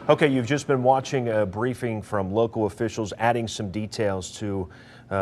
Okay, you've just been watching a briefing from local officials adding some details to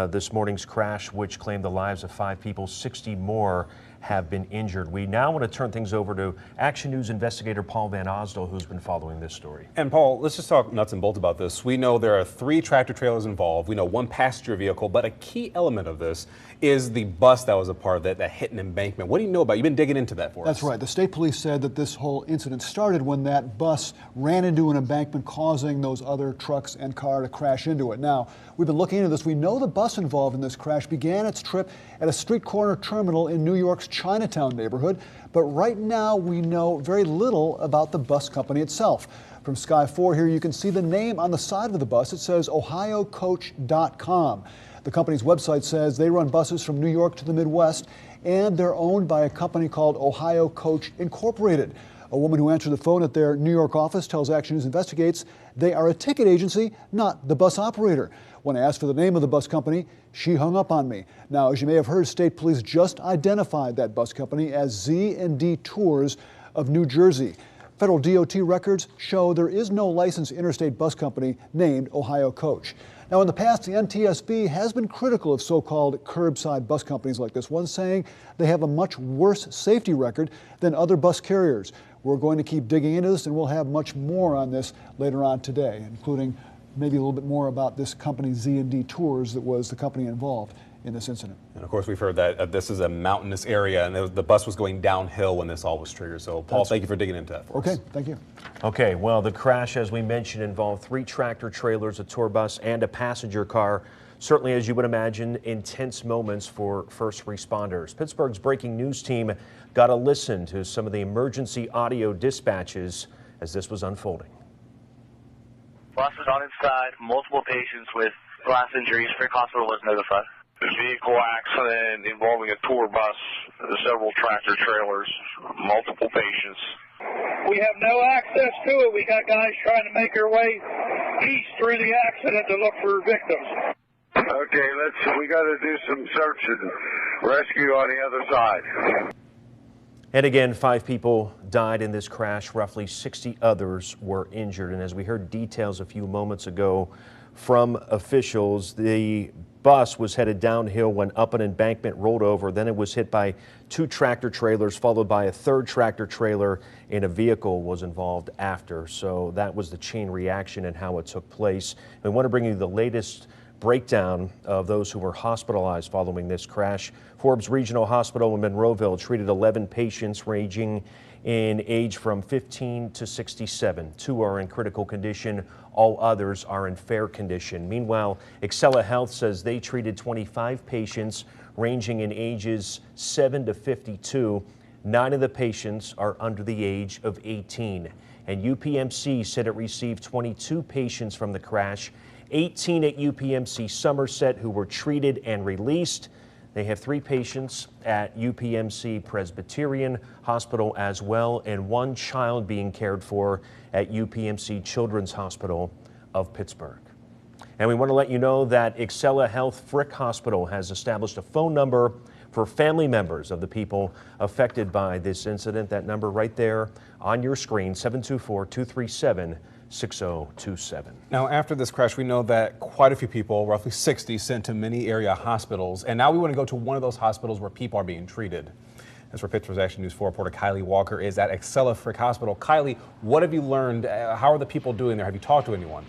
this morning's crash, which claimed the lives of 5 people. 60 more have been injured. We now want to turn things over to Action News investigator Paul Van Osdol, who's been following this story. And Paul, let's just talk nuts and bolts about this. We know there are 3 tractor trailers involved. We know 1 passenger vehicle, but a key element of this is the bus that was a part of that hit an embankment. What do you know about it? You've been digging into that for us. That's right. The state police said that this whole incident started when that bus ran into an embankment, causing those other trucks and car to crash into it. Now, we've been looking into this. We know the bus involved in this crash began its trip at a street corner terminal in New York's Chinatown neighborhood, but right now we know very little about the bus company itself. From Sky 4 here, you can see the name on the side of the bus. It says ohiocoach.com. The company's website says they run buses from New York to the Midwest, and they're owned by a company called Ohio Coach Incorporated. A woman who answered the phone at their New York office tells Action News Investigates they are a ticket agency, not the bus operator. When I asked for the name of the bus company, she hung up on me. Now, as you may have heard, state police just identified that bus company as Z&D Tours of New Jersey. Federal DOT records show there is no licensed interstate bus company named Ohio Coach. Now, in the past, the NTSB has been critical of so-called curbside bus companies like this one, saying they have a much worse safety record than other bus carriers. We're going to keep digging into this, and we'll have much more on this later on today, including maybe a little bit more about this company, Z&D Tours, that was the company involved in this incident. And of course, we've heard that this is a mountainous area, and the bus was going downhill when this all was triggered. So, Paul, thank you for digging into that for us. Okay, thank you. Okay, well, the crash, as we mentioned, involved 3 tractor trailers, a tour bus, and a passenger car. Certainly, as you would imagine, intense moments for first responders. Pittsburgh's breaking news team got to listen to some of the emergency audio dispatches as this was unfolding. Bus is on its side, multiple patients with glass injuries. Frick Hospital was notified. A vehicle accident involving a tour bus, several tractor trailers, multiple patients. We have no access to it. We got guys trying to make their way east through the accident to look for victims. Okay, we got to do some search and rescue on the other side. And again, 5 people died in this crash. Roughly 60 others were injured. And as we heard details a few moments ago from officials, the bus was headed downhill when up an embankment rolled over. Then it was hit by 2 tractor trailers, followed by a 3rd tractor trailer, and a vehicle was involved after. So that was the chain reaction and how it took place. We want to bring you the latest breakdown of those who were hospitalized following this crash. Forbes Regional Hospital in Monroeville treated 11 patients ranging in age from 15 to 67. 2 are in critical condition. All others are in fair condition. Meanwhile, Excella Health says they treated 25 patients ranging in ages 7 to 52. 9 of the patients are under the age of 18. And UPMC said it received 22 patients from the crash. 18 at UPMC Somerset who were treated and released. They have 3 patients at UPMC Presbyterian Hospital as well, and 1 child being cared for at UPMC Children's Hospital of Pittsburgh. And we want to let you know that Excella Health Frick Hospital has established a phone number for family members of the people affected by this incident. That number right there on your screen, 724-237-6027. Now, after this crash, we know that quite a few people, roughly 60, sent to many area hospitals. And now we want to go to one of those hospitals where people are being treated. That's where Pittsburgh's Action News 4 reporter Kylie Walker is at Excella Frick Hospital. Kylie, what have you learned? How are the people doing there? Have you talked to anyone?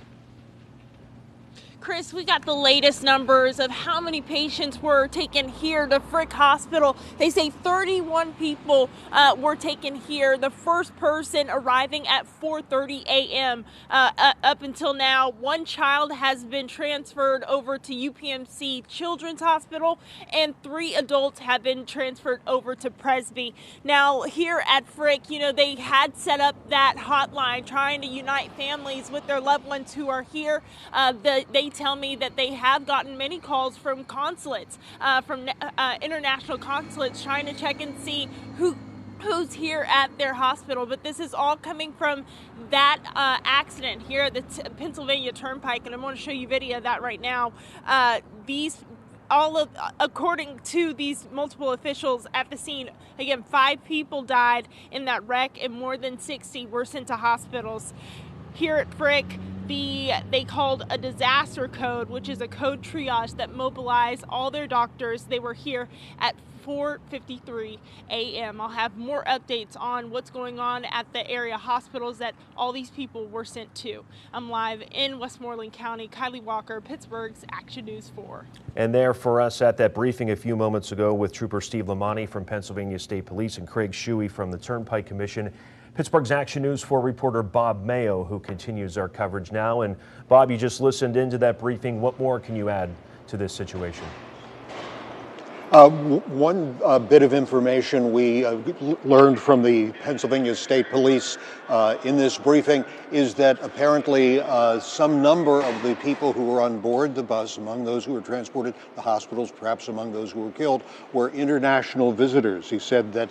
Chris, we got the latest numbers of how many patients were taken here to Frick Hospital. They say 31 people were taken here. The first person arriving at 4:30 a.m. Up until now, 1 child has been transferred over to UPMC Children's Hospital, and 3 adults have been transferred over to Presby. Now, here at Frick, you know, they had set up that hotline trying to unite families with their loved ones who are here. They tell me that they have gotten many calls from consulates, from international consulates, trying to check and see who's here at their hospital. But this is all coming from that accident here at the Pennsylvania Turnpike, and I'm going to show you video of that right now. According to these multiple officials at the scene, again, 5 people died in that wreck and more than 60 were sent to hospitals. here at Frick, they called a disaster code, which is a code triage that mobilized all their doctors. They were here at 4:53 a.m. I'll have more updates on what's going on at the area hospitals that all these people were sent to. I'm live in Westmoreland County. Kylie Walker, Pittsburgh's Action News 4. And there for us at that briefing a few moments ago with Trooper Steve Lamani from Pennsylvania State Police and Craig Shuey from the Turnpike Commission, Pittsburgh's Action News 4 reporter Bob Mayo, who continues our coverage now. And Bob, you just listened into that briefing. What more can you add to this situation? One bit of information we learned from the Pennsylvania State Police in this briefing is that apparently some number of the people who were on board the bus, among those who were transported to the hospitals, perhaps among those who were killed, were international visitors. He said that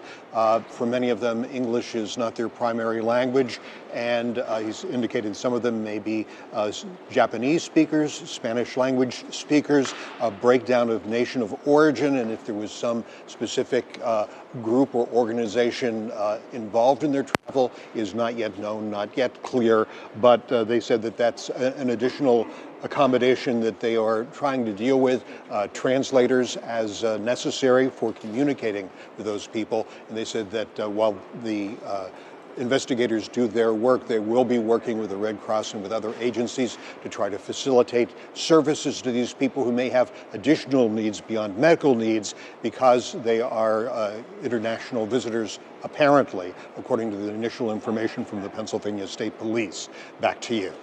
for many of them, English is not their primary language, and he's indicated some of them may be Japanese speakers, Spanish language speakers, a breakdown of nation of origin, and if there was some specific group or organization involved in their travel is not yet known, not yet clear, but they said that that's an additional accommodation that they are trying to deal with, translators as necessary for communicating with those people. And they said that while the investigators do their work, they will be working with the Red Cross and with other agencies to try to facilitate services to these people who may have additional needs beyond medical needs because they are international visitors, apparently, according to the initial information from the Pennsylvania State Police. Back to you.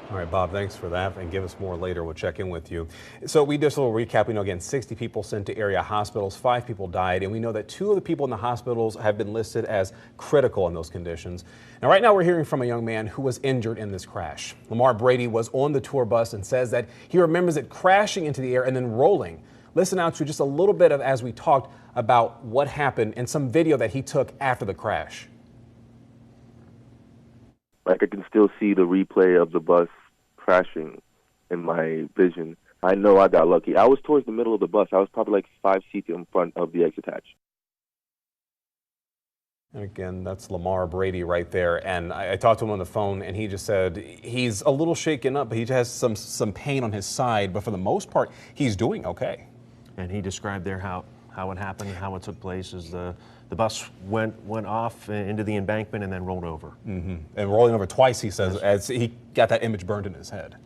All right, Bob, thanks for that, and give us more later. We'll check in with you. So we just a little recap. We know, again, 60 people sent to area hospitals, 5 people died, and we know that 2 of the people in the hospitals have been listed as critical in those conditions. Now, right now, we're hearing from a young man who was injured in this crash. Lamar Brady was on the tour bus and says that he remembers it crashing into the air and then rolling. Listen out to just a little bit of as we talked about what happened and some video that he took after the crash. Like, I can still see the replay of the bus crashing in my vision. I know I got lucky. I was towards the middle of the bus. I was probably like 5 seats in front of the exit hatch. And again, that's Lamar Brady right there. And I talked to him on the phone, and he just said he's a little shaken up, but he has some pain on his side. But for the most part, he's doing okay. And he described there how it happened, how it took place as the bus went off into the embankment and then rolled over. And rolling over twice, he says, as he got that image burned in his head.